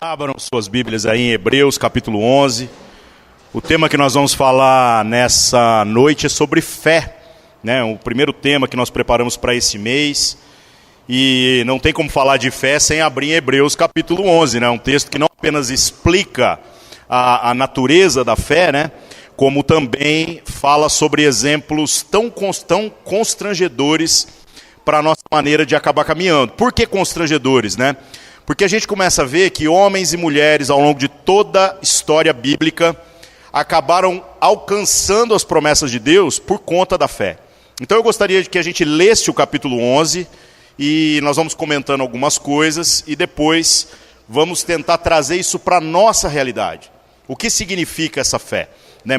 Abram suas Bíblias aí em Hebreus capítulo 11. O tema que nós vamos falar nessa noite é sobre fé, né? O primeiro tema que nós preparamos para esse mês. E não tem como falar de fé sem abrir em Hebreus capítulo 11, né? Um texto que não apenas explica a natureza da fé, né? Como também fala sobre exemplos tão constrangedores para a nossa maneira de acabar caminhando. Por que constrangedores, né? Porque a gente começa a ver que homens e mulheres, ao longo de toda a história bíblica, acabaram alcançando as promessas de Deus por conta da fé. Então eu gostaria de que a gente lesse o capítulo 11, e nós vamos comentando algumas coisas, e depois vamos tentar trazer isso para a nossa realidade. O que significa essa fé?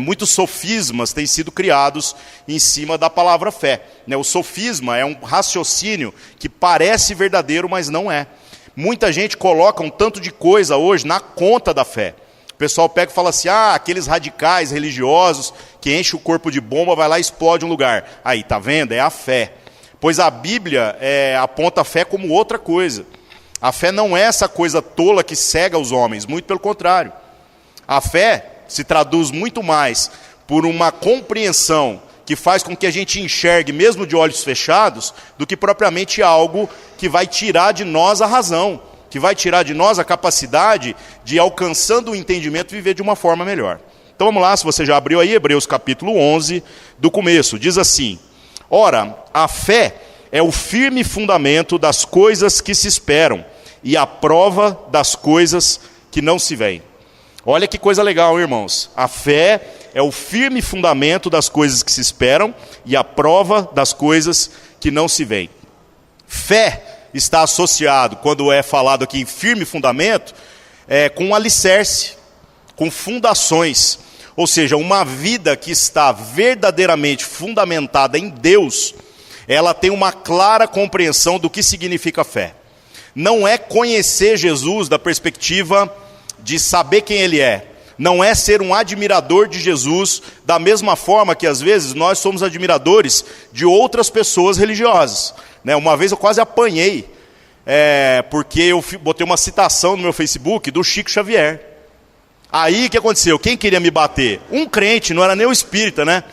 Muitos sofismas têm sido criados em cima da palavra fé. O sofisma é um raciocínio que parece verdadeiro, mas não é. Muita gente coloca um tanto de coisa hoje na conta da fé. O pessoal pega e fala assim, aqueles radicais religiosos que enchem o corpo de bomba, vai lá e explode um lugar. Aí, tá vendo? É a fé. Pois a Bíblia aponta a fé como outra coisa. A fé não é essa coisa tola que cega os homens, muito pelo contrário. A fé se traduz muito mais por uma compreensão que faz com que a gente enxergue, mesmo de olhos fechados, do que propriamente algo que vai tirar de nós a razão, que vai tirar de nós a capacidade de, alcançando o entendimento, viver de uma forma melhor. Então vamos lá, se você já abriu aí, Hebreus capítulo 11, do começo, diz assim: Ora, a fé é o firme fundamento das coisas que se esperam e a prova das coisas que não se veem. Olha que coisa legal, irmãos. A fé é o firme fundamento das coisas que se esperam e a prova das coisas que não se veem. Fé está associado, quando é falado aqui em firme fundamento, com um alicerce, com fundações. Ou seja, uma vida que está verdadeiramente fundamentada em Deus, ela tem uma clara compreensão do que significa fé. Não é conhecer Jesus da perspectiva de saber quem Ele é. Não é ser um admirador de Jesus, da mesma forma que às vezes nós somos admiradores de outras pessoas religiosas. Uma vez eu quase apanhei, porque eu botei uma citação no meu Facebook do Chico Xavier. Aí o que aconteceu? Quem queria me bater? Um crente, não era nem o espírita, né?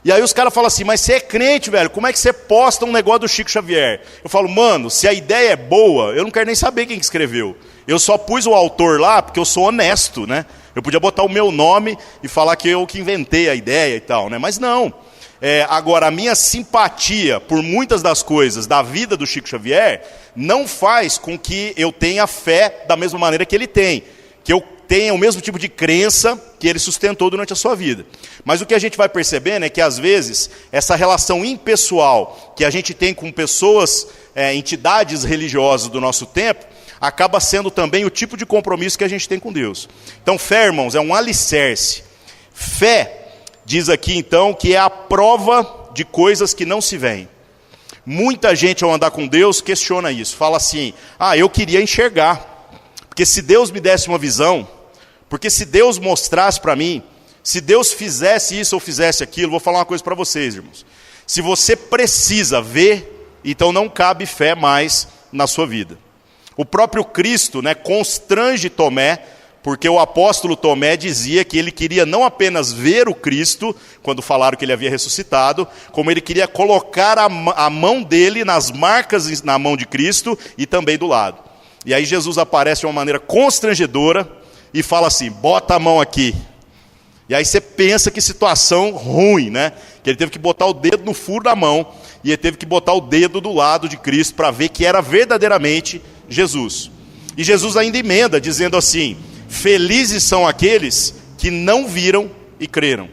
E aí os caras falam assim, mas você é crente, velho, como é que você posta um negócio do Chico Xavier? Eu falo, mano, se a ideia é boa, eu não quero nem saber quem que escreveu. Eu só pus o autor lá porque eu sou honesto, né? Eu podia botar o meu nome e falar que eu que inventei a ideia e tal, né? Mas não. Agora, a minha simpatia por muitas das coisas da vida do Chico Xavier não faz com que eu tenha fé da mesma maneira que ele tem. Que eu tenha o mesmo tipo de crença que ele sustentou durante a sua vida. Mas o que a gente vai percebendo é que, às vezes, essa relação impessoal que a gente tem com pessoas, entidades religiosas do nosso tempo, acaba sendo também o tipo de compromisso que a gente tem com Deus. Então, fé, irmãos, é um alicerce. Fé, diz aqui então, que é a prova de coisas que não se veem. Muita gente, ao andar com Deus, questiona isso. Fala assim, eu queria enxergar. Porque se Deus me desse uma visão, porque se Deus mostrasse para mim, se Deus fizesse isso ou fizesse aquilo, vou falar uma coisa para vocês, irmãos. Se você precisa ver, então não cabe fé mais na sua vida. O próprio Cristo, constrange Tomé, porque o apóstolo Tomé dizia que ele queria não apenas ver o Cristo, quando falaram que ele havia ressuscitado, como ele queria colocar a mão dele nas marcas na mão de Cristo e também do lado. E aí Jesus aparece de uma maneira constrangedora e fala assim, bota a mão aqui. E aí você pensa que situação ruim, né? Que ele teve que botar o dedo no furo da mão e ele teve que botar o dedo do lado de Cristo para ver que era verdadeiramente Jesus. E Jesus ainda emenda dizendo assim, felizes são aqueles que não viram e creram.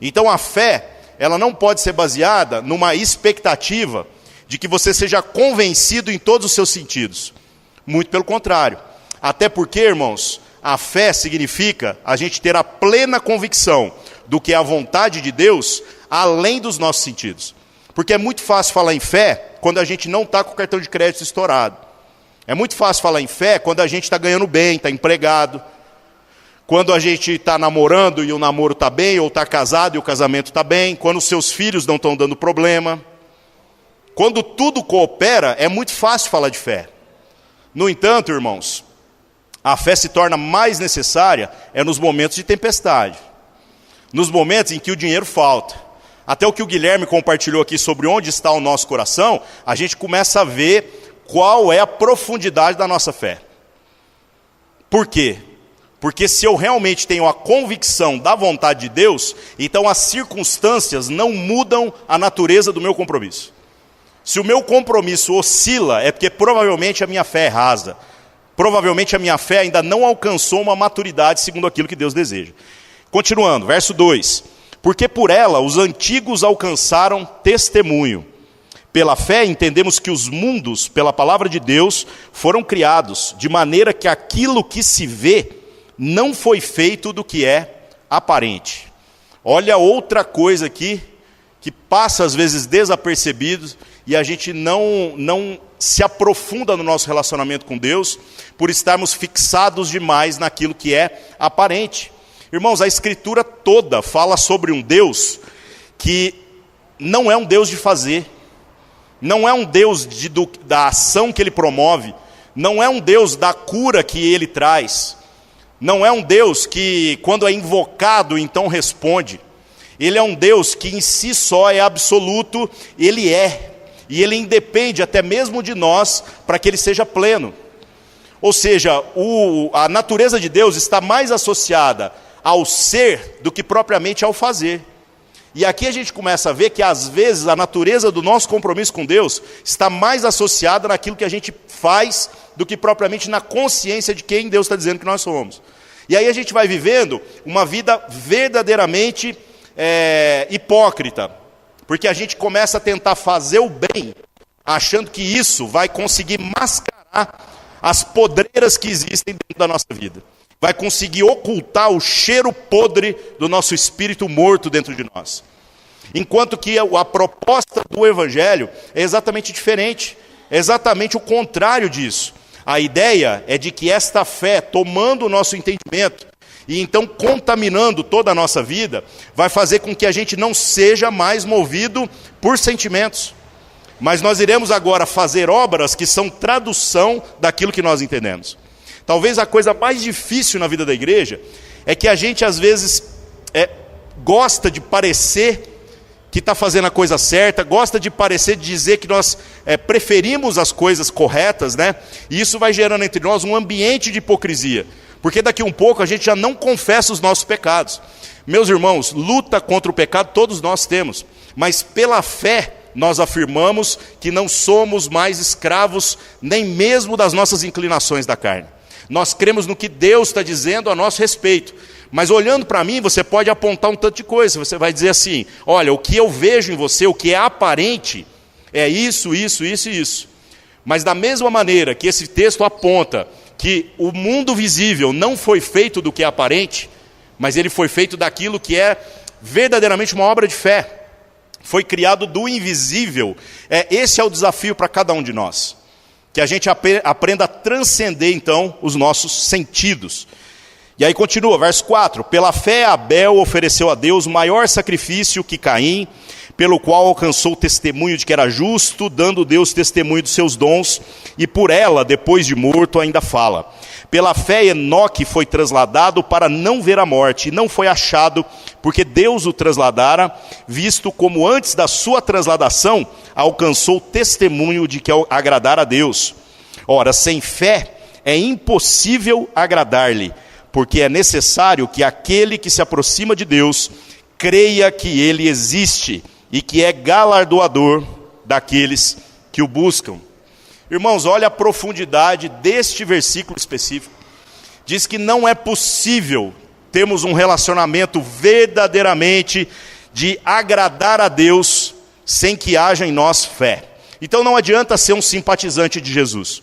Então a fé, ela não pode ser baseada numa expectativa de que você seja convencido em todos os seus sentidos. Muito pelo contrário. Até porque, irmãos, a fé significa a gente ter a plena convicção do que é a vontade de Deus, além dos nossos sentidos. Porque é muito fácil falar em fé quando a gente não está com o cartão de crédito estourado. É muito fácil falar em fé quando a gente está ganhando bem, está empregado. Quando a gente está namorando e o namoro está bem, ou está casado e o casamento está bem. Quando os seus filhos não estão dando problema. Quando tudo coopera, é muito fácil falar de fé. No entanto, irmãos, a fé se torna mais necessária é nos momentos de tempestade. Nos momentos em que o dinheiro falta. Até o que o Guilherme compartilhou aqui sobre onde está o nosso coração, a gente começa a ver qual é a profundidade da nossa fé. Por quê? Porque se eu realmente tenho a convicção da vontade de Deus, então as circunstâncias não mudam a natureza do meu compromisso. Se o meu compromisso oscila, é porque provavelmente a minha fé é rasa. Provavelmente a minha fé ainda não alcançou uma maturidade segundo aquilo que Deus deseja. Continuando, verso 2. Porque por ela os antigos alcançaram testemunho. Pela fé entendemos que os mundos, pela palavra de Deus, foram criados, de maneira que aquilo que se vê não foi feito do que é aparente. Olha outra coisa aqui, que passa às vezes desapercebido, e a gente não se aprofunda no nosso relacionamento com Deus, por estarmos fixados demais naquilo que é aparente. Irmãos, a Escritura toda fala sobre um Deus que não é um Deus de fazer, não é um Deus da ação que Ele promove, não é um Deus da cura que Ele traz, não é um Deus que, quando é invocado, então responde. Ele é um Deus que em si só é absoluto, Ele é, e Ele independe até mesmo de nós para que Ele seja pleno. Ou seja, a natureza de Deus está mais associada ao ser do que propriamente ao fazer. E aqui a gente começa a ver que às vezes a natureza do nosso compromisso com Deus está mais associada naquilo que a gente faz do que propriamente na consciência de quem Deus está dizendo que nós somos. E aí a gente vai vivendo uma vida verdadeiramente hipócrita, porque a gente começa a tentar fazer o bem, achando que isso vai conseguir mascarar as podreiras que existem dentro da nossa vida. Vai conseguir ocultar o cheiro podre do nosso espírito morto dentro de nós. Enquanto que a proposta do Evangelho é exatamente diferente, é exatamente o contrário disso. A ideia é de que esta fé, tomando o nosso entendimento, e então contaminando toda a nossa vida, vai fazer com que a gente não seja mais movido por sentimentos. Mas nós iremos agora fazer obras que são tradução daquilo que nós entendemos. Talvez a coisa mais difícil na vida da igreja é que a gente às vezes gosta de parecer que está fazendo a coisa certa, gosta de parecer, de dizer que nós preferimos as coisas corretas, né? E isso vai gerando entre nós um ambiente de hipocrisia, porque daqui um pouco a gente já não confessa os nossos pecados. Meus irmãos, luta contra o pecado todos nós temos, mas pela fé nós afirmamos que não somos mais escravos nem mesmo das nossas inclinações da carne. Nós cremos no que Deus está dizendo a nosso respeito. Mas olhando para mim, você pode apontar um tanto de coisa. Você vai dizer assim, olha, o que eu vejo em você, o que é aparente, é isso, isso, isso e isso. Mas da mesma maneira que esse texto aponta que o mundo visível não foi feito do que é aparente, mas ele foi feito daquilo que é verdadeiramente uma obra de fé. Foi criado do invisível. Esse é o desafio para cada um de nós. Que a gente aprenda a transcender, então, os nossos sentidos. E aí continua, verso 4. Pela fé Abel ofereceu a Deus maior sacrifício que Caim, pelo qual alcançou o testemunho de que era justo, dando Deus testemunho dos seus dons, e por ela, depois de morto, ainda fala. Pela fé Enoque foi trasladado para não ver a morte, e não foi achado, porque Deus o trasladara, visto como antes da sua trasladação, alcançou testemunho de que agradara a Deus. Ora, sem fé é impossível agradar-lhe, porque é necessário que aquele que se aproxima de Deus creia que ele existe e que é galardoador daqueles que o buscam. Irmãos, olha a profundidade deste versículo específico. Diz que não é possível termos um relacionamento verdadeiramente de agradar a Deus sem que haja em nós fé. Então não adianta ser um simpatizante de Jesus.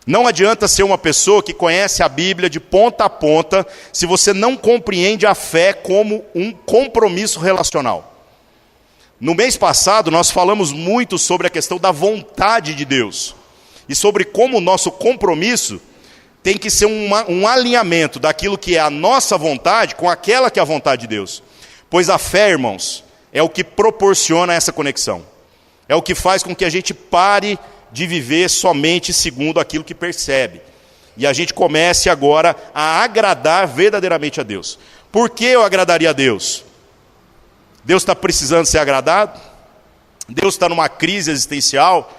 Não adianta ser uma pessoa que conhece a Bíblia de ponta a ponta, se você não compreende a fé como um compromisso relacional. No mês passado, nós falamos muito sobre a questão da vontade de Deus. E sobre como o nosso compromisso tem que ser um alinhamento daquilo que é a nossa vontade com aquela que é a vontade de Deus. Pois a fé, irmãos, é o que proporciona essa conexão. É o que faz com que a gente pare de viver somente segundo aquilo que percebe. e a gente comece agora a agradar verdadeiramente a Deus. Por que eu agradaria a Deus? Deus está precisando ser agradado? Deus está numa crise existencial,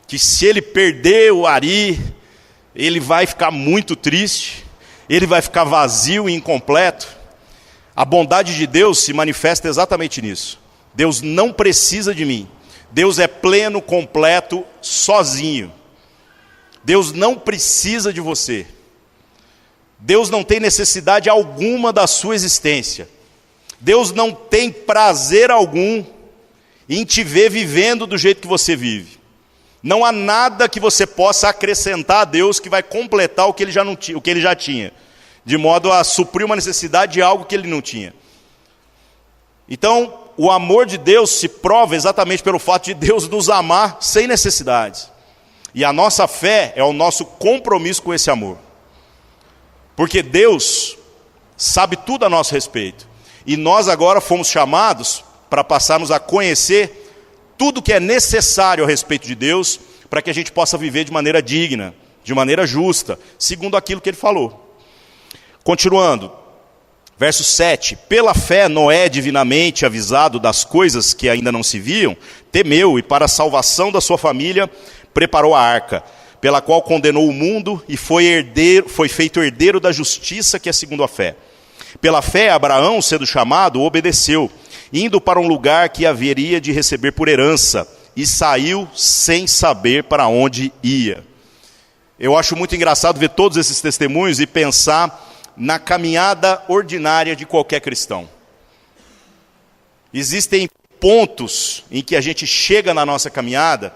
que se ele perder o Ari, ele vai ficar muito triste, ele vai ficar vazio e incompleto. A bondade de Deus se manifesta exatamente nisso. Deus não precisa de mim. Deus é pleno, completo, sozinho. Deus não precisa de você. Deus não tem necessidade alguma da sua existência. Deus não tem prazer algum em te ver vivendo do jeito que você vive. Não há nada que você possa acrescentar a Deus que vai completar o que ele já não tinha, o que ele já tinha, de modo a suprir uma necessidade de algo que ele não tinha. Então, o amor de Deus se prova exatamente pelo fato de Deus nos amar sem necessidades. E a nossa fé é o nosso compromisso com esse amor. Porque Deus sabe tudo a nosso respeito. E nós agora fomos chamados para passarmos a conhecer tudo que é necessário a respeito de Deus, para que a gente possa viver de maneira digna, de maneira justa, segundo aquilo que ele falou. Continuando, verso 7. Pela fé, Noé, divinamente avisado das coisas que ainda não se viam, temeu e para a salvação da sua família preparou a arca, pela qual condenou o mundo e foi feito herdeiro da justiça que é segundo a fé. Pela fé, Abraão, sendo chamado, obedeceu, indo para um lugar que haveria de receber por herança, e saiu sem saber para onde ia. Eu acho muito engraçado ver todos esses testemunhos e pensar na caminhada ordinária de qualquer cristão. Existem pontos em que a gente chega na nossa caminhada,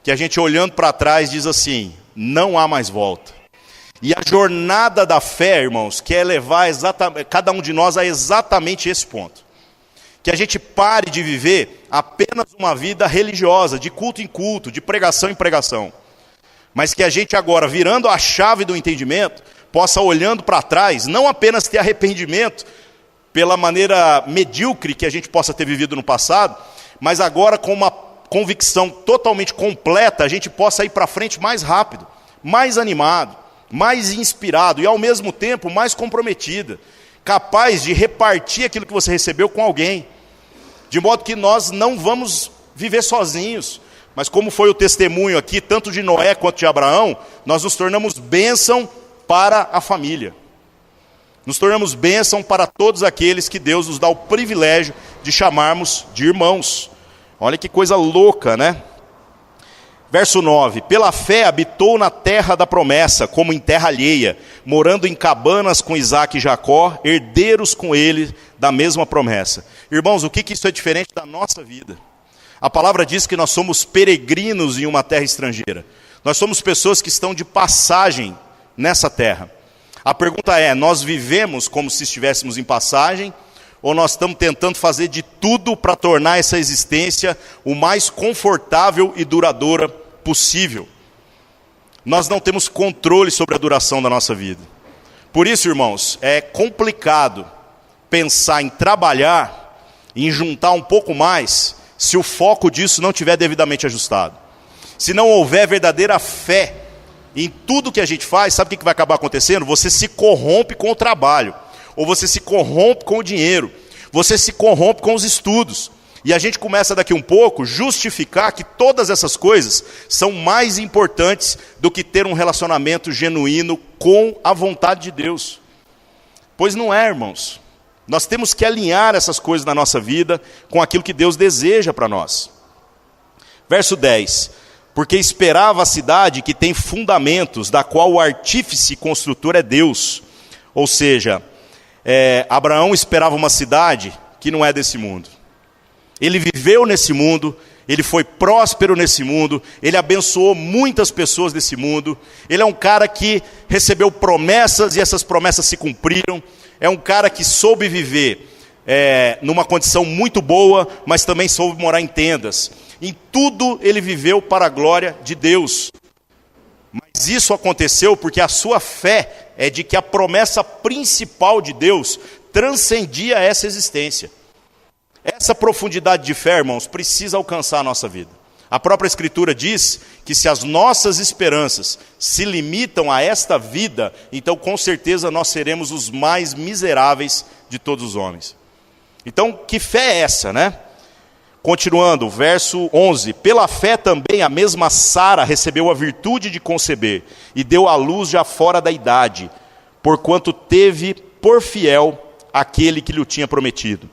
que a gente olhando para trás diz assim, não há mais volta. E a jornada da fé, irmãos, quer levar cada um de nós a exatamente esse ponto. Que a gente pare de viver apenas uma vida religiosa, de culto em culto, de pregação em pregação. Mas que a gente agora, virando a chave do entendimento, possa, olhando para trás, não apenas ter arrependimento pela maneira medíocre que a gente possa ter vivido no passado, mas agora com uma convicção totalmente completa, a gente possa ir para frente mais rápido, mais animado, mais inspirado e ao mesmo tempo mais comprometida, capaz de repartir aquilo que você recebeu com alguém, de modo que nós não vamos viver sozinhos, mas como foi o testemunho aqui, tanto de Noé quanto de Abraão, nós nos tornamos bênção para a família, nos tornamos bênção para todos aqueles que Deus nos dá o privilégio de chamarmos de irmãos. Olha que coisa louca, né? Verso 9. Pela fé habitou na terra da promessa, como em terra alheia, morando em cabanas com Isaque e Jacó, herdeiros com ele da mesma promessa. Irmãos, o que isso é diferente da nossa vida? A palavra diz que nós somos peregrinos em uma terra estrangeira. Nós somos pessoas que estão de passagem nessa terra. A pergunta é, nós vivemos como se estivéssemos em passagem, ou nós estamos tentando fazer de tudo para tornar essa existência o mais confortável e duradoura possível? Nós não temos controle sobre a duração da nossa vida. Por isso, irmãos, é complicado pensar em trabalhar, em juntar um pouco mais, se o foco disso não estiver devidamente ajustado. Se não houver verdadeira fé em tudo que a gente faz, sabe o que vai acabar acontecendo? Você se corrompe com o trabalho. Ou você se corrompe com o dinheiro, você se corrompe com os estudos. E a gente começa daqui um pouco justificar que todas essas coisas são mais importantes do que ter um relacionamento genuíno com a vontade de Deus. Pois não é, irmãos. Nós temos que alinhar essas coisas na nossa vida com aquilo que Deus deseja para nós. Verso 10. Porque esperava a cidade que tem fundamentos, da qual o artífice e construtor é Deus. Ou seja, Abraão esperava uma cidade que não é desse mundo. Ele viveu nesse mundo, ele foi próspero nesse mundo, ele abençoou muitas pessoas desse mundo. Ele é um cara que recebeu promessas e essas promessas se cumpriram. É um cara que soube viver numa condição muito boa, mas também soube morar em tendas. Em tudo ele viveu para a glória de Deus. Mas isso aconteceu porque a sua fé é de que a promessa principal de Deus transcendia essa existência. Essa profundidade de fé, irmãos, precisa alcançar a nossa vida. A própria Escritura diz que se as nossas esperanças se limitam a esta vida, então com certeza nós seremos os mais miseráveis de todos os homens. Então, que fé é essa, né? Continuando, verso 11. Pela fé também a mesma Sara recebeu a virtude de conceber e deu à luz já fora da idade, porquanto teve por fiel aquele que lhe tinha prometido.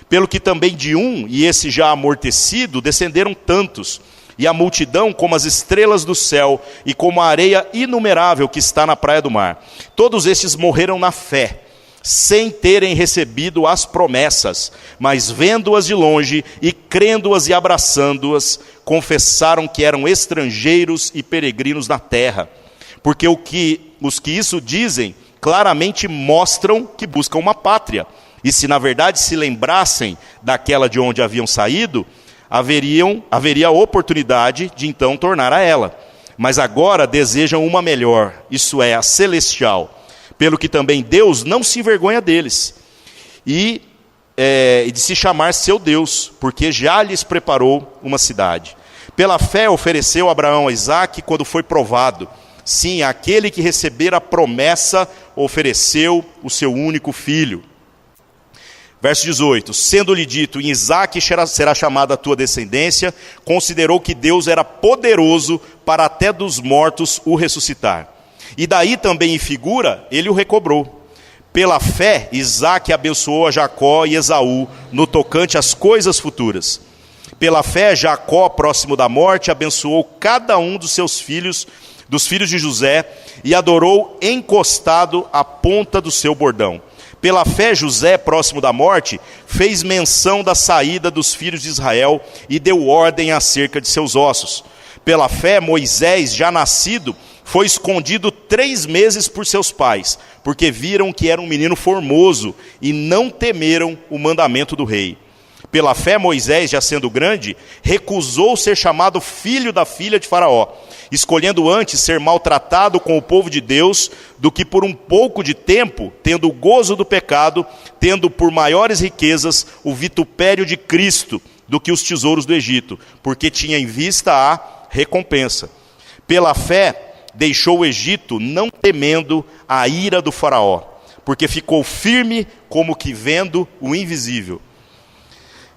Pelo que também de um, e esse já amortecido, descenderam tantos, e a multidão como as estrelas do céu, e como a areia inumerável que está na praia do mar. Todos estes morreram na fé, sem terem recebido as promessas, mas vendo-as de longe, e crendo-as e abraçando-as, confessaram que eram estrangeiros e peregrinos na terra. Porque os que isso dizem, claramente mostram que buscam uma pátria. E se na verdade se lembrassem daquela de onde haviam saído, haveria oportunidade de então tornar a ela. Mas agora desejam uma melhor, isso é, a celestial. Pelo que também Deus não se envergonha deles, e de se chamar seu Deus, porque já lhes preparou uma cidade. Pela fé ofereceu Abraão a Isaque quando foi provado. Sim, aquele que recebera a promessa ofereceu o seu único filho. Verso 18, sendo-lhe dito, em Isaque será chamada a tua descendência, considerou que Deus era poderoso para até dos mortos o ressuscitar. E daí também em figura, ele o recobrou. Pela fé, Isaque abençoou a Jacó e Esaú, no tocante às coisas futuras. Pela fé, Jacó, próximo da morte, abençoou cada um dos seus filhos, dos filhos de José, e adorou encostado à ponta do seu bordão. Pela fé, José, próximo da morte, fez menção da saída dos filhos de Israel e deu ordem acerca de seus ossos. Pela fé, Moisés, já nascido, foi escondido 3 meses por seus pais, porque viram que era um menino formoso e não temeram o mandamento do rei. Pela fé, Moisés, já sendo grande, recusou ser chamado filho da filha de Faraó, escolhendo antes ser maltratado com o povo de Deus, do que por um pouco de tempo, tendo o gozo do pecado, tendo por maiores riquezas o vitupério de Cristo, do que os tesouros do Egito, porque tinha em vista a recompensa. Pela fé, deixou o Egito, não temendo a ira do Faraó, porque ficou firme como que vendo o invisível.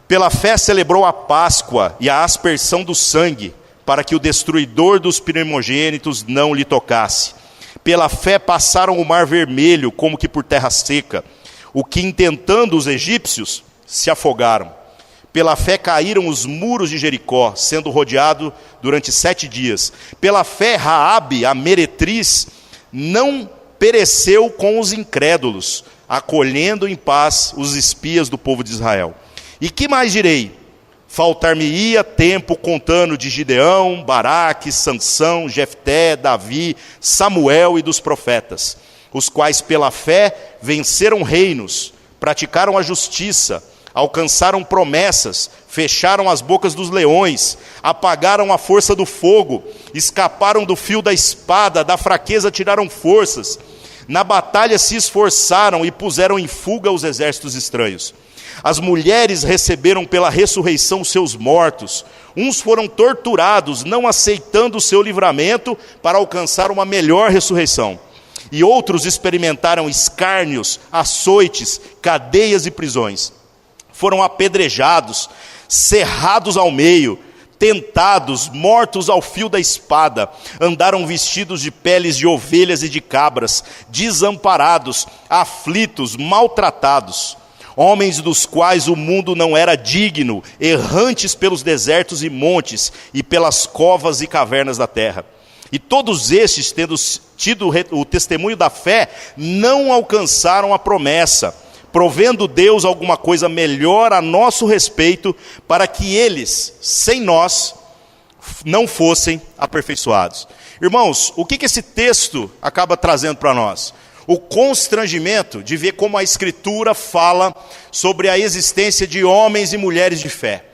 Pela fé celebrou a Páscoa e a aspersão do sangue, para que o destruidor dos primogênitos não lhe tocasse. Pela fé passaram o mar vermelho, como que por terra seca, o que intentando os egípcios, se afogaram. Pela fé caíram os muros de Jericó, sendo rodeado durante 7 dias. Pela fé Raabe, a meretriz, não pereceu com os incrédulos, acolhendo em paz os espias do povo de Israel. E que mais direi? Faltar-me-ia tempo contando de Gideão, Baraque, Sansão, Jefté, Davi, Samuel e dos profetas, os quais pela fé venceram reinos, praticaram a justiça, alcançaram promessas, fecharam as bocas dos leões, apagaram a força do fogo, escaparam do fio da espada, da fraqueza tiraram forças, na batalha se esforçaram e puseram em fuga os exércitos estranhos. As mulheres receberam pela ressurreição seus mortos. Uns foram torturados, não aceitando o seu livramento, para alcançar uma melhor ressurreição. E outros experimentaram escárnios, açoites, cadeias e prisões. Foram apedrejados, cerrados ao meio, tentados, mortos ao fio da espada. Andaram vestidos de peles de ovelhas e de cabras, desamparados, aflitos, maltratados. Homens dos quais o mundo não era digno, errantes pelos desertos e montes, e pelas covas e cavernas da terra. E todos estes, tendo tido o testemunho da fé, não alcançaram a promessa, provendo Deus alguma coisa melhor a nosso respeito, para que eles, sem nós, não fossem aperfeiçoados. Irmãos, o que esse texto acaba trazendo para nós? O constrangimento de ver como a Escritura fala sobre a existência de homens e mulheres de fé.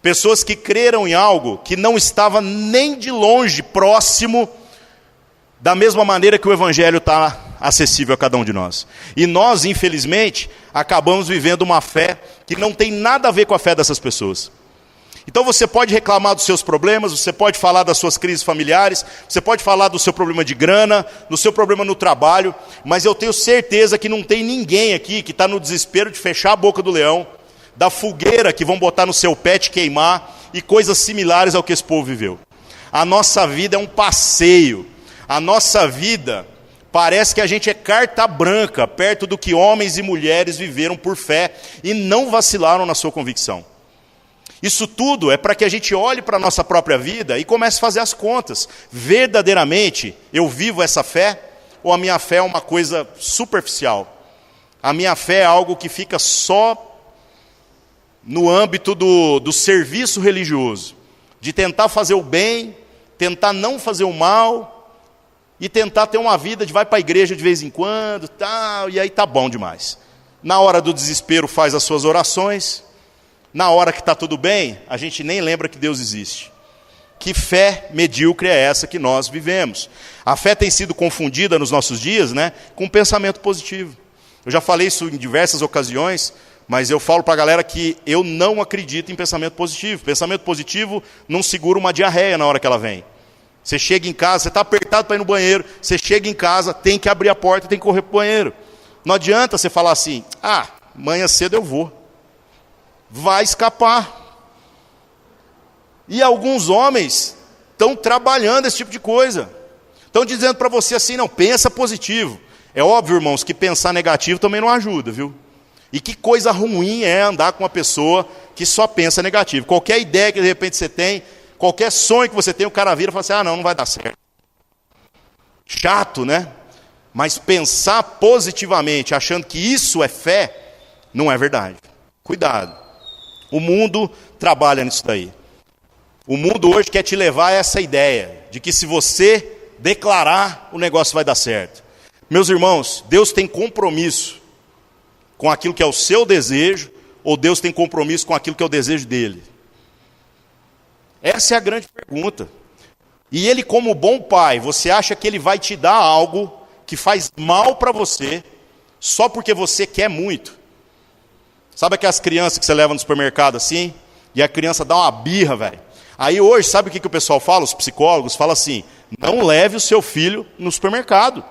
Pessoas que creram em algo que não estava nem de longe próximo, da mesma maneira que o Evangelho está acessível a cada um de nós. E nós, infelizmente, acabamos vivendo uma fé que não tem nada a ver com a fé dessas pessoas. Então você pode reclamar dos seus problemas, você pode falar das suas crises familiares, você pode falar do seu problema de grana, do seu problema no trabalho, mas eu tenho certeza que não tem ninguém aqui que está no desespero de fechar a boca do leão, da fogueira que vão botar no seu pé te queimar e coisas similares ao que esse povo viveu. A nossa vida é um passeio, a nossa vida parece que a gente é carta branca perto do que homens e mulheres viveram por fé e não vacilaram na sua convicção. Isso tudo é para que a gente olhe para a nossa própria vida e comece a fazer as contas. Verdadeiramente, eu vivo essa fé ou a minha fé é uma coisa superficial? A minha fé é algo que fica só no âmbito do serviço religioso, de tentar fazer o bem, tentar não fazer o mal e tentar ter uma vida de vai para a igreja de vez em quando, tal, e aí tá bom demais. Na hora do desespero faz as suas orações. Na hora que está tudo bem, a gente nem lembra que Deus existe. Que fé medíocre é essa que nós vivemos? A fé tem sido confundida nos nossos dias, né, com pensamento positivo. Eu já falei isso em diversas ocasiões, mas eu falo para a galera que eu não acredito em pensamento positivo. Pensamento positivo não segura uma diarreia na hora que ela vem. Você chega em casa, você está apertado para ir no banheiro, você chega em casa, tem que abrir a porta, tem que correr para o banheiro. Não adianta você falar assim, amanhã cedo eu vou. Vai escapar. E alguns homens estão trabalhando esse tipo de coisa. Estão dizendo para você assim, não, pensa positivo. É óbvio, irmãos, que pensar negativo também não ajuda, viu? E que coisa ruim é andar com uma pessoa que só pensa negativo. Qualquer ideia que de repente você tem, qualquer sonho que você tem, o cara vira e fala assim, não vai dar certo. Chato, né? Mas pensar positivamente, achando que isso é fé, não é verdade. Cuidado. O mundo trabalha nisso daí. O mundo hoje quer te levar a essa ideia de que se você declarar, o negócio vai dar certo. Meus irmãos, Deus tem compromisso com aquilo que é o seu desejo, ou Deus tem compromisso com aquilo que é o desejo dele? Essa é a grande pergunta. E ele, como bom pai, você acha que ele vai te dar algo que faz mal para você, só porque você quer muito? Sabe aquelas crianças que você leva no supermercado assim, e a criança dá uma birra, velho? Aí hoje, sabe o que o pessoal fala? Os psicólogos falam assim, não leve o seu filho no supermercado.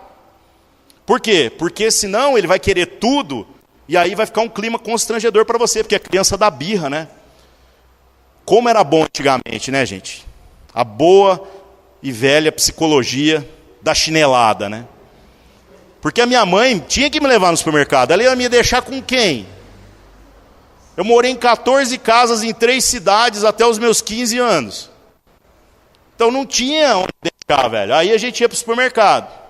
Por quê? Porque senão ele vai querer tudo, e aí vai ficar um clima constrangedor para você, porque a criança dá birra, né? Como era bom antigamente, né, gente? A boa e velha psicologia da chinelada, né? Porque a minha mãe tinha que me levar no supermercado, ela ia me deixar com quem? Eu morei em 14 casas em 3 cidades até os meus 15 anos. Então não tinha onde deixar, velho. Aí a gente ia para o supermercado.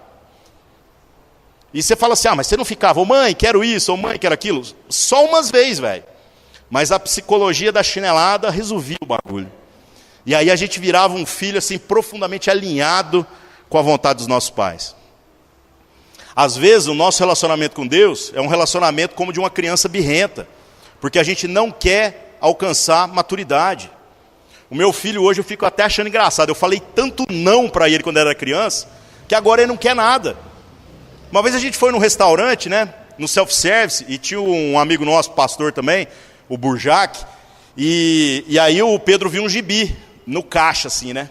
E você fala assim, mas você não ficava, mãe, quero isso, mãe, quero aquilo. Só umas vezes, velho. Mas a psicologia da chinelada resolvia o bagulho. E aí a gente virava um filho assim profundamente alinhado com a vontade dos nossos pais. Às vezes o nosso relacionamento com Deus é um relacionamento como de uma criança birrenta. Porque a gente não quer alcançar maturidade. O meu filho hoje eu fico até achando engraçado. Eu falei tanto não para ele quando era criança, que agora ele não quer nada. Uma vez a gente foi num restaurante, né, no self-service, e tinha um amigo nosso, pastor também, o Burjac, e aí o Pedro viu um gibi no caixa assim, né?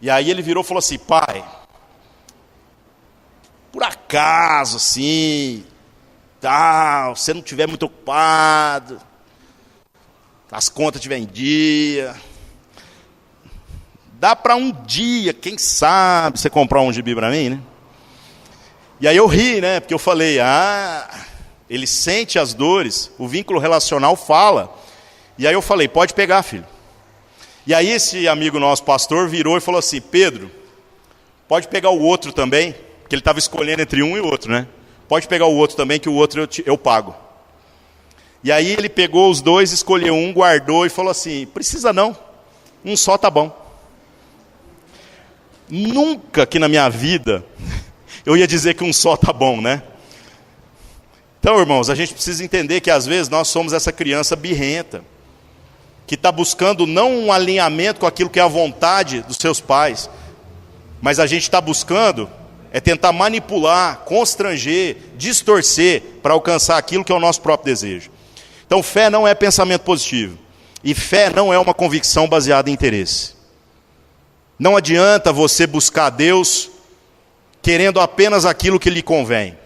E aí ele virou e falou assim, pai, por acaso assim, tal, se não estiver muito ocupado, as contas estiverem em dia, dá para um dia, quem sabe, você comprar um gibi para mim, né? E aí eu ri, né? Porque eu falei, ele sente as dores, o vínculo relacional fala. E aí eu falei, pode pegar, filho. E aí esse amigo nosso, pastor, virou e falou assim, Pedro, pode pegar o outro também, porque ele estava escolhendo entre um e outro, né? Pode pegar o outro também, que o outro eu pago. E aí ele pegou os dois, escolheu um, guardou e falou assim, precisa não, um só tá bom. Nunca que na minha vida eu ia dizer que um só tá bom, né? Então, irmãos, a gente precisa entender que às vezes nós somos essa criança birrenta, que está buscando não um alinhamento com aquilo que é a vontade dos seus pais, mas a gente está buscando tentar manipular, constranger, distorcer para alcançar aquilo que é o nosso próprio desejo. Então, fé não é pensamento positivo. E fé não é uma convicção baseada em interesse. Não adianta você buscar Deus querendo apenas aquilo que lhe convém.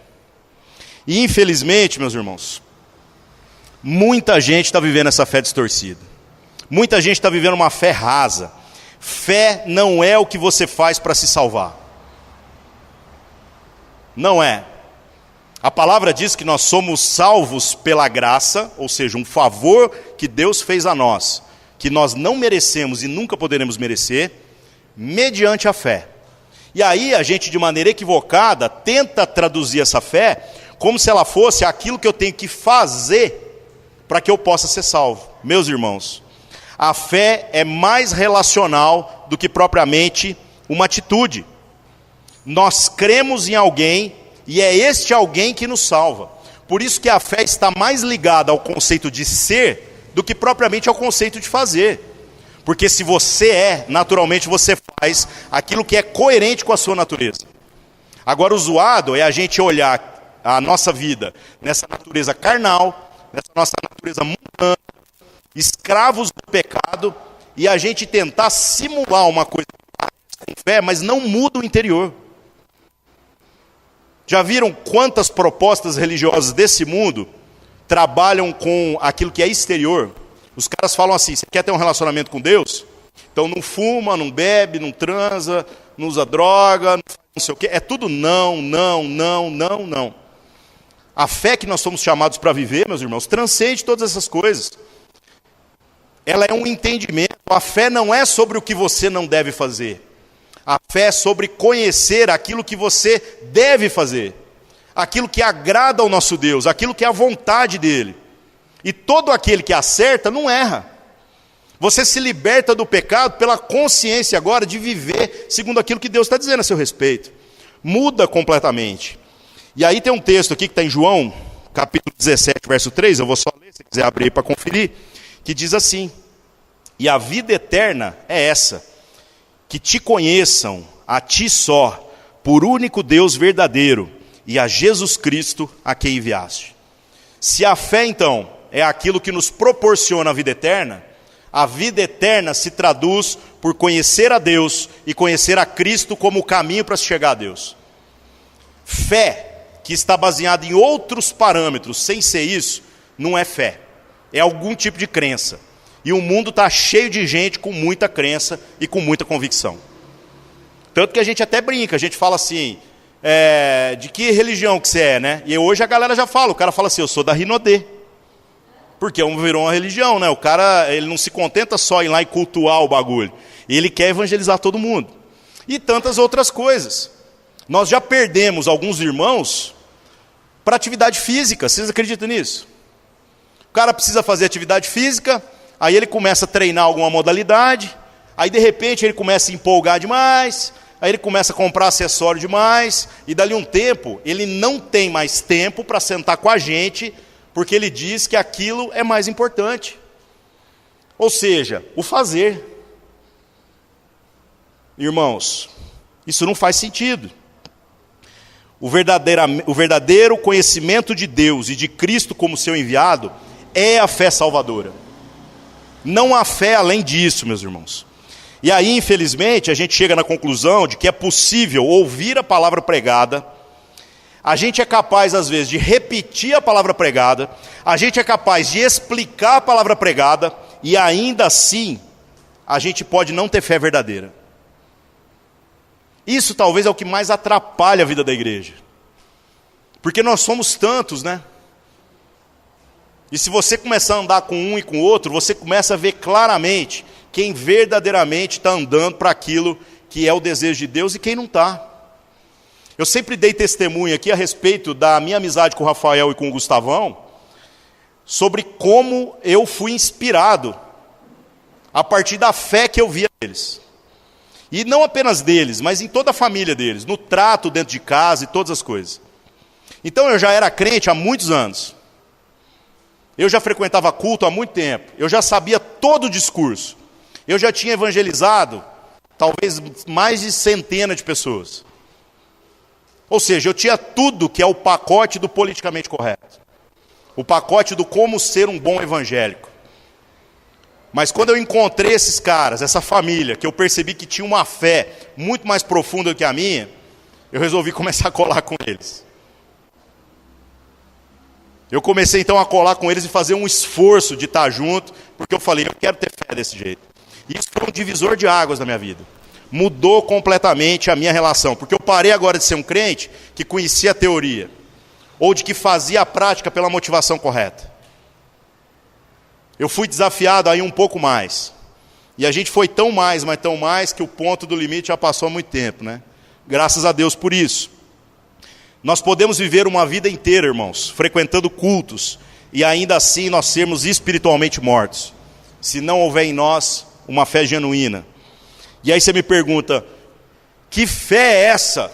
E infelizmente, meus irmãos, muita gente está vivendo essa fé distorcida. Muita gente está vivendo uma fé rasa. Fé não é o que você faz para se salvar. Não é. A palavra diz que nós somos salvos pela graça, ou seja, um favor que Deus fez a nós, que nós não merecemos e nunca poderemos merecer, mediante a fé. E aí a gente, de maneira equivocada, tenta traduzir essa fé como se ela fosse aquilo que eu tenho que fazer para que eu possa ser salvo. Meus irmãos, a fé é mais relacional do que propriamente uma atitude. Nós cremos em alguém e é este alguém que nos salva. Por isso que a fé está mais ligada ao conceito de ser do que propriamente ao conceito de fazer. Porque se você é, naturalmente você faz aquilo que é coerente com a sua natureza. Agora o zoado é a gente olhar a nossa vida nessa natureza carnal, nessa nossa natureza mundana, escravos do pecado, e a gente tentar simular uma coisa com fé, mas não muda o interior. Já viram quantas propostas religiosas desse mundo trabalham com aquilo que é exterior? Os caras falam assim: você quer ter um relacionamento com Deus? Então não fuma, não bebe, não transa, não usa droga, não sei o quê. É tudo não, não, não, não, não. A fé que nós somos chamados para viver, meus irmãos, transcende todas essas coisas. Ela é um entendimento. A fé não é sobre o que você não deve fazer. A fé é sobre conhecer aquilo que você deve fazer. Aquilo que agrada ao nosso Deus, aquilo que é a vontade dEle. E todo aquele que acerta não erra. Você se liberta do pecado pela consciência agora de viver segundo aquilo que Deus está dizendo a seu respeito. Muda completamente. E aí tem um texto aqui que está em João, capítulo 17, verso 3, eu vou só ler, se quiser abrir para conferir, que diz assim: e a vida eterna é essa, que te conheçam, a ti só, por único Deus verdadeiro, e a Jesus Cristo a quem enviaste. Se a fé, então, é aquilo que nos proporciona a vida eterna se traduz por conhecer a Deus e conhecer a Cristo como o caminho para se chegar a Deus. Fé que está baseada em outros parâmetros, sem ser isso, não é fé. É algum tipo de crença. E o mundo está cheio de gente com muita crença e com muita convicção. Tanto que a gente até brinca, a gente fala assim, de que religião que você é, né? E hoje a galera já fala, o cara fala assim: eu sou da Rinodê. Porque virou uma religião, né? O cara, ele não se contenta só em ir lá e cultuar o bagulho. Ele quer evangelizar todo mundo. E tantas outras coisas. Nós já perdemos alguns irmãos para atividade física. Vocês acreditam nisso? O cara precisa fazer atividade física, aí ele começa a treinar alguma modalidade, aí de repente ele começa a empolgar demais, aí ele começa a comprar acessório demais, e dali um tempo, ele não tem mais tempo para sentar com a gente, porque ele diz que aquilo é mais importante. Ou seja, o fazer. Irmãos, isso não faz sentido. O verdadeiro conhecimento de Deus e de Cristo como seu enviado é a fé salvadora. Não há fé além disso, meus irmãos. E aí, infelizmente, a gente chega na conclusão de que é possível ouvir a palavra pregada, a gente é capaz, às vezes, de repetir a palavra pregada, a gente é capaz de explicar a palavra pregada, e ainda assim, a gente pode não ter fé verdadeira. Isso talvez é o que mais atrapalha a vida da igreja. Porque nós somos tantos, né? E se você começar a andar com um e com o outro, você começa a ver claramente quem verdadeiramente está andando para aquilo que é o desejo de Deus e quem não está. Eu sempre dei testemunho aqui a respeito da minha amizade com o Rafael e com o Gustavão, sobre como eu fui inspirado a partir da fé que eu via neles. E não apenas deles, mas em toda a família deles, no trato dentro de casa e todas as coisas. Então eu já era crente há muitos anos. Eu já frequentava culto há muito tempo. Eu já sabia todo o discurso. Eu já tinha evangelizado talvez mais de centenas de pessoas. Ou seja, eu tinha tudo que é o pacote do politicamente correto. O pacote do como ser um bom evangélico. Mas quando eu encontrei esses caras, essa família, que eu percebi que tinha uma fé muito mais profunda do que a minha, eu resolvi começar a colar com eles. Eu comecei então a colar com eles e fazer um esforço de estar junto, porque eu falei, eu quero ter fé desse jeito. E isso foi um divisor de águas na minha vida. Mudou completamente a minha relação, porque eu parei agora de ser um crente que conhecia a teoria, ou de que fazia a prática pela motivação correta. Eu fui desafiado aí um pouco mais. E a gente foi tão mais, mas tão mais, que o ponto do limite já passou há muito tempo, né? Graças a Deus por isso. Nós podemos viver uma vida inteira, irmãos, frequentando cultos, e ainda assim nós sermos espiritualmente mortos, se não houver em nós uma fé genuína. E aí você me pergunta, que fé é essa?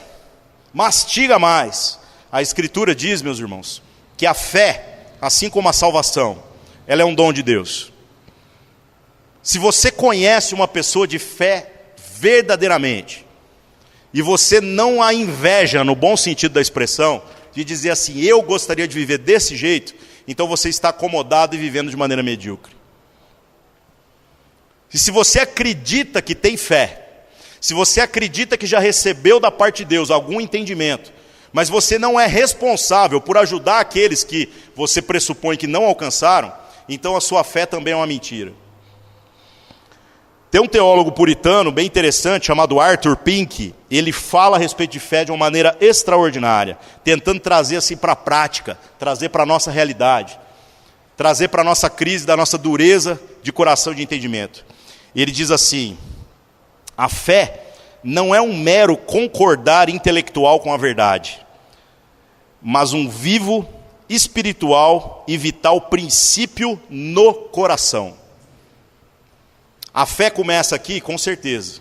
Mastiga mais. A Escritura diz, meus irmãos, que a fé, assim como a salvação, ela é um dom de Deus. Se você conhece uma pessoa de fé verdadeiramente, e você não a inveja no bom sentido da expressão, de dizer assim, eu gostaria de viver desse jeito, então você está acomodado e vivendo de maneira medíocre. E se você acredita que tem fé, se você acredita que já recebeu da parte de Deus algum entendimento, mas você não é responsável por ajudar aqueles que você pressupõe que não alcançaram, então a sua fé também é uma mentira. Tem um teólogo puritano bem interessante, chamado Arthur Pink, ele fala a respeito de fé de uma maneira extraordinária, tentando trazer assim para a prática, trazer para a nossa realidade, trazer para a nossa crise, da nossa dureza de coração e de entendimento. Ele diz assim, a fé não é um mero concordar intelectual com a verdade, mas um vivo, espiritual e vital princípio no coração. A fé começa aqui, com certeza.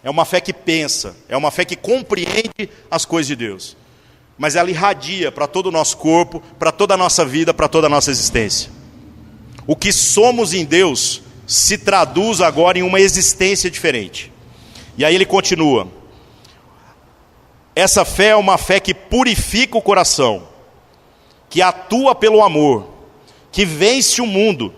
É uma fé que pensa, é uma fé que compreende as coisas de Deus. Mas ela irradia para todo o nosso corpo, para toda a nossa vida, para toda a nossa existência. O que somos em Deus se traduz agora em uma existência diferente. E aí ele continua. Essa fé é uma fé que purifica o coração, que atua pelo amor, que vence o mundo.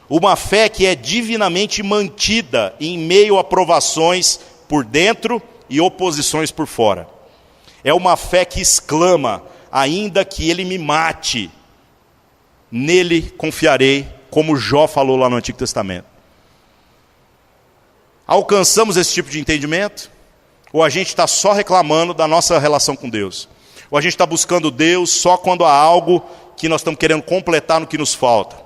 Uma fé que é divinamente mantida em meio a provações por dentro e oposições por fora. É uma fé que exclama, ainda que ele me mate, nele confiarei, como Jó falou lá no Antigo Testamento. Alcançamos esse tipo de entendimento? Ou a gente está só reclamando da nossa relação com Deus? Ou a gente está buscando Deus só quando há algo que nós estamos querendo completar no que nos falta?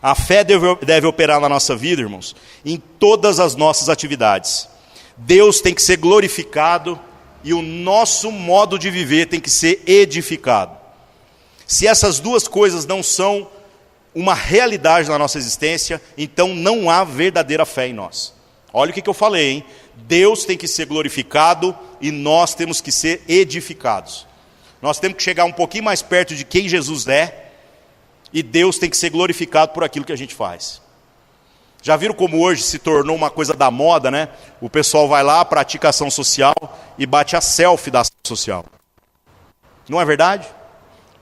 A fé deve operar na nossa vida, irmãos, em todas as nossas atividades. Deus tem que ser glorificado e o nosso modo de viver tem que ser edificado. Se essas duas coisas não são uma realidade na nossa existência, então não há verdadeira fé em nós. Olha o que eu falei, hein? Deus tem que ser glorificado e nós temos que ser edificados. Nós temos que chegar um pouquinho mais perto de quem Jesus é, e Deus tem que ser glorificado por aquilo que a gente faz. Já viram como hoje se tornou uma coisa da moda, né? O pessoal vai lá, pratica ação social e bate a selfie da ação social. Não é verdade?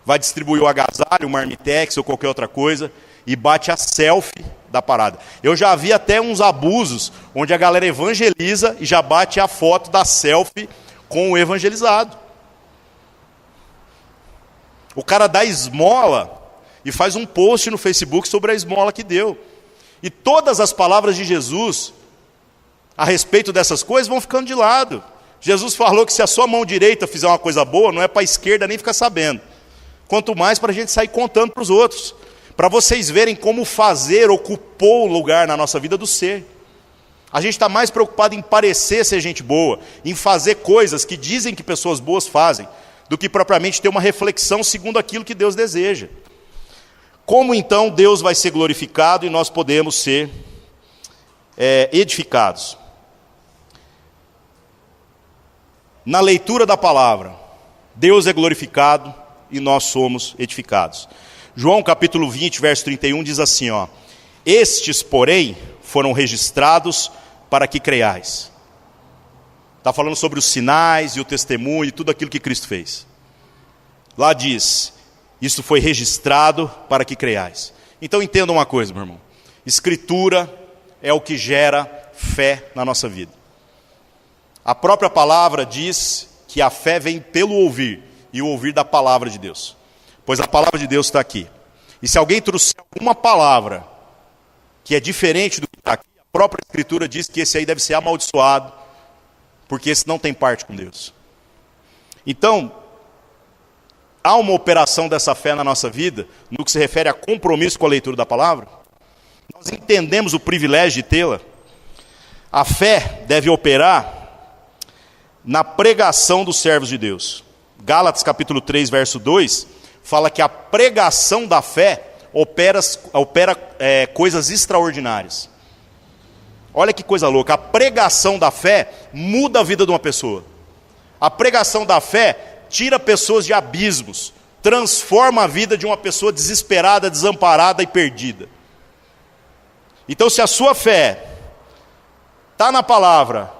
Vai distribuir o agasalho, o marmitex ou qualquer outra coisa e bate a selfie da parada. Eu já vi até uns abusos onde a galera evangeliza e já bate a foto da selfie com o evangelizado. O cara dá esmola e faz um post no Facebook sobre a esmola que deu. E todas as palavras de Jesus a respeito dessas coisas vão ficando de lado. Jesus falou que se a sua mão direita fizer uma coisa boa, não é para a esquerda nem ficar sabendo. Quanto mais para a gente sair contando para os outros. Para vocês verem como fazer ocupou o lugar na nossa vida do ser. A gente está mais preocupado em parecer ser gente boa, em fazer coisas que dizem que pessoas boas fazem, do que propriamente ter uma reflexão segundo aquilo que Deus deseja. Como então Deus vai ser glorificado e nós podemos ser edificados? Na leitura da palavra, Deus é glorificado e nós somos edificados. João capítulo 20, verso 31 diz assim, ó, estes, porém, foram registrados para que creiais. Está falando sobre os sinais e o testemunho e tudo aquilo que Cristo fez. Lá diz, isso foi registrado para que creiais. Então entenda uma coisa, meu irmão. Escritura é o que gera fé na nossa vida. A própria palavra diz que a fé vem pelo ouvir, e o ouvir da palavra de Deus. Pois a palavra de Deus está aqui. E se alguém trouxer alguma palavra que é diferente do que está aqui, a própria Escritura diz que esse aí deve ser amaldiçoado, porque esse não tem parte com Deus. Então, há uma operação dessa fé na nossa vida, no que se refere a compromisso com a leitura da palavra? Nós entendemos o privilégio de tê-la. A fé deve operar na pregação dos servos de Deus. Gálatas capítulo 3, verso 2, fala que a pregação da fé opera coisas extraordinárias. Olha que coisa louca, a pregação da fé muda a vida de uma pessoa. A pregação da fé tira pessoas de abismos, transforma a vida de uma pessoa desesperada, desamparada e perdida. Então, se a sua fé está na palavra,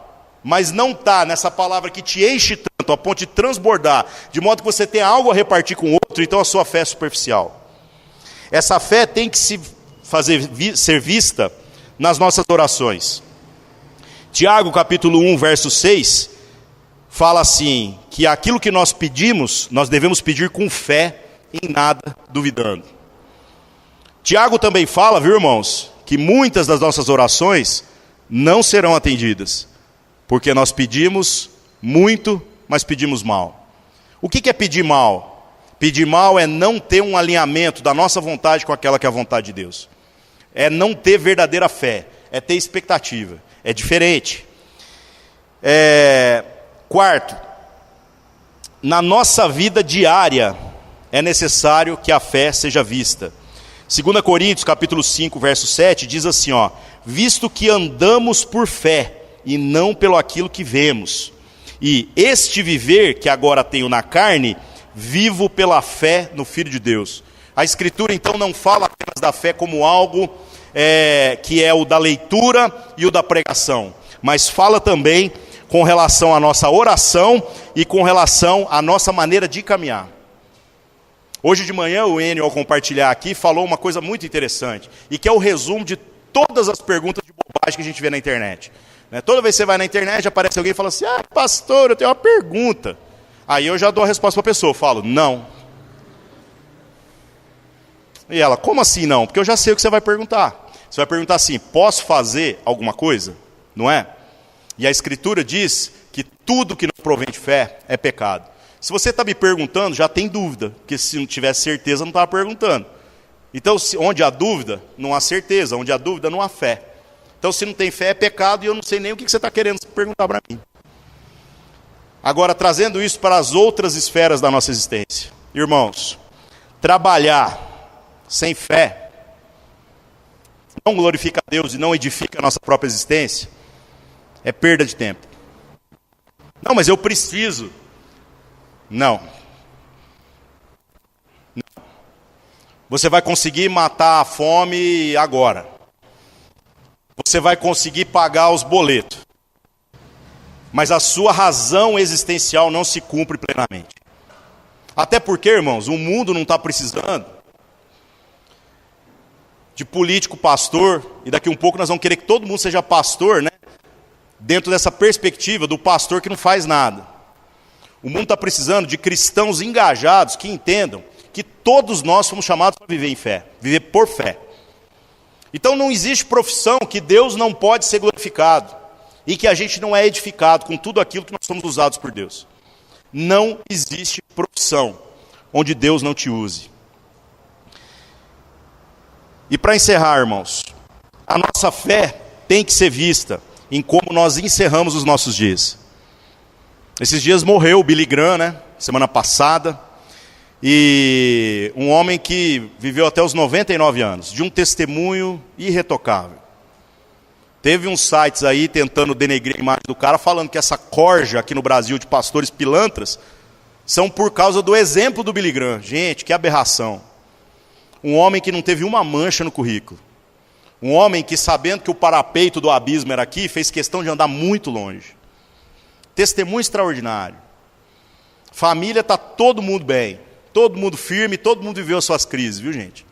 mas não está nessa palavra que te enche tanto, a ponto de transbordar, de modo que você tenha algo a repartir com o outro, então a sua fé é superficial. Essa fé tem que ser vista nas nossas orações. Tiago capítulo 1, verso 6, fala assim, que aquilo que nós pedimos, nós devemos pedir com fé, em nada duvidando. Tiago também fala, viu, irmãos, que muitas das nossas orações não serão atendidas, porque nós pedimos muito, mas pedimos mal. O que é pedir mal? Pedir mal é não ter um alinhamento da nossa vontade com aquela que é a vontade de Deus. É não ter verdadeira fé, é ter expectativa, é diferente. Quarto, na nossa vida diária é necessário que a fé seja vista. 2 Coríntios capítulo 5, verso 7, diz assim, visto que andamos por fé e não pelo aquilo que vemos, e este viver que agora tenho na carne, vivo pela fé no Filho de Deus. A Escritura então não fala apenas da fé como algo que é o da leitura e o da pregação, mas fala também com relação à nossa oração e com relação à nossa maneira de caminhar. Hoje de manhã o Enio, ao compartilhar aqui, falou uma coisa muito interessante, e que é o resumo de todas as perguntas de bobagem que a gente vê na internet. Toda vez que você vai na internet, aparece alguém e fala assim, pastor, eu tenho uma pergunta. Aí eu já dou a resposta para a pessoa, eu falo, não. E ela, como assim não? Porque eu já sei o que você vai perguntar. Você vai perguntar assim, posso fazer alguma coisa? Não é? E a Escritura diz que tudo que não provém de fé é pecado. Se você está me perguntando, já tem dúvida, porque se não tivesse certeza, não estava perguntando. Então, onde há dúvida, não há certeza. Onde há dúvida, não há fé. Então, se não tem fé, é pecado, e eu não sei nem o que você está querendo perguntar para mim. Agora, trazendo isso para as outras esferas da nossa existência. Irmãos, trabalhar sem fé não glorifica a Deus e não edifica a nossa própria existência, é perda de tempo. Não, mas eu preciso. Não. Você vai conseguir matar a fome agora. Você vai conseguir pagar os boletos. Mas a sua razão existencial não se cumpre plenamente. Até porque, irmãos, o mundo não está precisando de político pastor, e daqui um pouco nós vamos querer que todo mundo seja pastor, né? Dentro dessa perspectiva do pastor que não faz nada. O mundo está precisando de cristãos engajados que entendam que todos nós fomos chamados para viver em fé, viver por fé. Então não existe profissão que Deus não pode ser glorificado e que a gente não é edificado com tudo aquilo que nós somos usados por Deus. Não existe profissão onde Deus não te use. E para encerrar, irmãos, a nossa fé tem que ser vista em como nós encerramos os nossos dias. Esses dias morreu o Billy Graham, né? Semana passada. E um homem que viveu até os 99 anos, de um testemunho irretocável. Teve uns sites aí tentando denegrir a imagem do cara, falando que essa corja aqui no Brasil de pastores pilantras são por causa do exemplo do Billy Graham. Gente, que aberração. Um homem que não teve uma mancha no currículo. Um homem que, sabendo que o parapeito do abismo era aqui, fez questão de andar muito longe. Testemunho extraordinário. Família, está todo mundo bem. Todo mundo firme, todo mundo viveu as suas crises, viu, gente?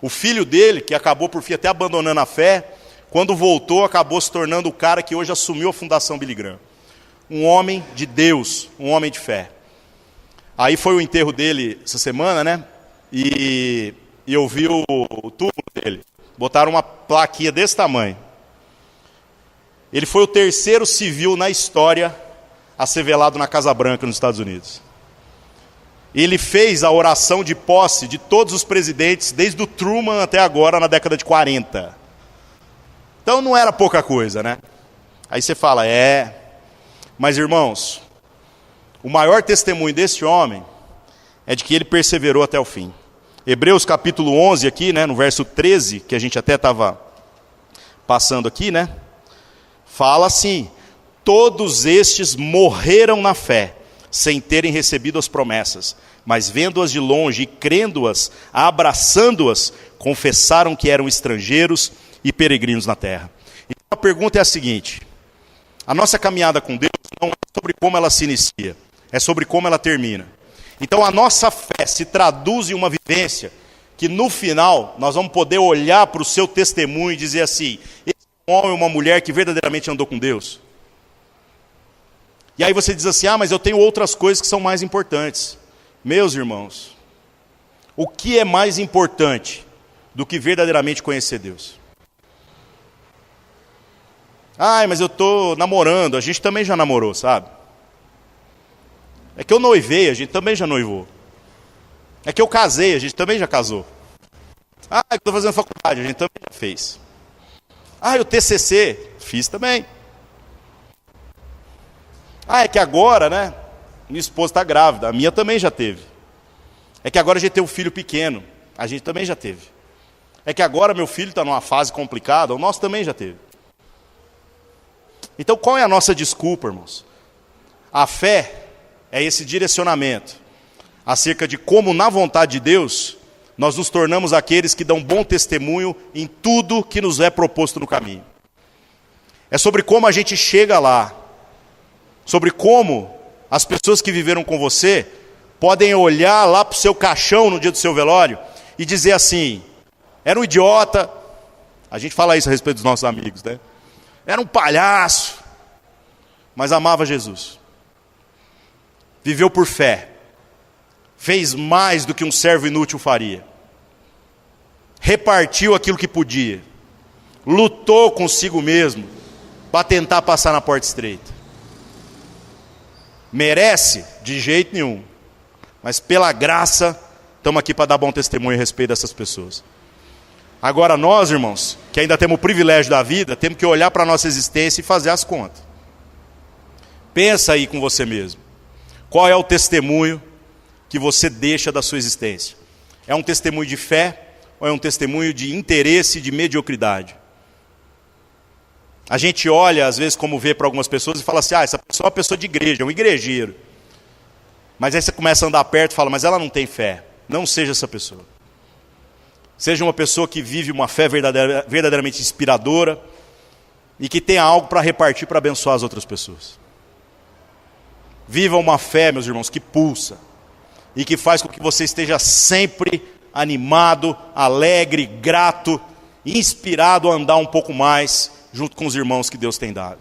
O filho dele, que acabou por fim até abandonando a fé, quando voltou, acabou se tornando o cara que hoje assumiu a Fundação Billy Graham. Um homem de Deus, um homem de fé. Aí foi o enterro dele essa semana, né? E eu vi o túmulo dele. Botaram uma plaquinha desse tamanho. Ele foi o terceiro civil na história a ser velado na Casa Branca, nos Estados Unidos. Ele fez a oração de posse de todos os presidentes, desde o Truman até agora, na década de 40. Então não era pouca coisa, né? Aí você fala, mas irmãos, o maior testemunho desse homem é de que ele perseverou até o fim. Hebreus capítulo 11 aqui, né, no verso 13, que a gente até estava passando aqui, né? Fala assim: todos estes morreram na fé, sem terem recebido as promessas, mas vendo-as de longe e crendo-as, abraçando-as, confessaram que eram estrangeiros e peregrinos na terra. Então a pergunta é a seguinte: a nossa caminhada com Deus não é sobre como ela se inicia, é sobre como ela termina. Então a nossa fé se traduz em uma vivência que no final nós vamos poder olhar para o seu testemunho e dizer assim: esse é um homem ou uma mulher que verdadeiramente andou com Deus. E aí você diz assim: mas eu tenho outras coisas que são mais importantes. Meus irmãos, o que é mais importante do que verdadeiramente conhecer Deus? Mas eu estou namorando, a gente também já namorou, sabe? É que eu noivei, a gente também já noivou. É que eu casei, a gente também já casou. É que eu estou fazendo faculdade, a gente também já fez. O TCC, fiz também. É que agora, né, minha esposa está grávida, a minha também já teve. É que agora a gente tem um filho pequeno, a gente também já teve. É que agora meu filho está numa fase complicada, o nosso também já teve. Então qual é a nossa desculpa, irmãos? A fé é esse direcionamento acerca de como, na vontade de Deus, nós nos tornamos aqueles que dão bom testemunho em tudo que nos é proposto no caminho. É sobre como a gente chega lá, sobre como as pessoas que viveram com você podem olhar lá para o seu caixão no dia do seu velório e dizer assim: era um idiota. A gente fala isso a respeito dos nossos amigos, né? Era um palhaço, mas amava Jesus. Viveu por fé. Fez mais do que um servo inútil faria. Repartiu aquilo que podia. Lutou consigo mesmo para tentar passar na porta estreita. Merece? De jeito nenhum. Mas pela graça, estamos aqui para dar bom testemunho a respeito dessas pessoas. Agora nós, irmãos, que ainda temos o privilégio da vida, temos que olhar para a nossa existência e fazer as contas. Pensa aí com você mesmo. Qual é o testemunho que você deixa da sua existência? É um testemunho de fé ou é um testemunho de interesse e de mediocridade? A gente olha, às vezes, como vê para algumas pessoas e fala assim: essa pessoa é uma pessoa de igreja, é um igrejeiro. Mas aí você começa a andar perto e fala: mas ela não tem fé. Não seja essa pessoa. Seja uma pessoa que vive uma fé verdadeiramente inspiradora e que tenha algo para repartir, para abençoar as outras pessoas. Viva uma fé, meus irmãos, que pulsa e que faz com que você esteja sempre animado, alegre, grato, inspirado a andar um pouco mais junto com os irmãos que Deus tem dado.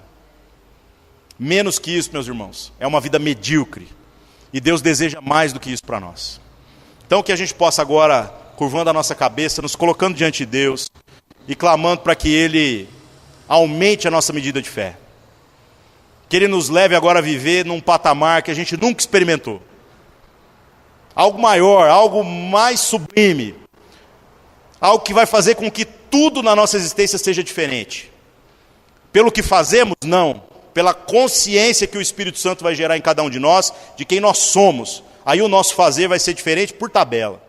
Menos que isso, meus irmãos, é uma vida medíocre. E Deus deseja mais do que isso para nós. Então que a gente possa agora, curvando a nossa cabeça, nos colocando diante de Deus e clamando para que Ele aumente a nossa medida de fé. Que Ele nos leve agora a viver num patamar que a gente nunca experimentou. Algo maior, algo mais sublime. Algo que vai fazer com que tudo na nossa existência seja diferente. Pelo que fazemos? Não. Pela consciência que o Espírito Santo vai gerar em cada um de nós, de quem nós somos. Aí o nosso fazer vai ser diferente por tabela.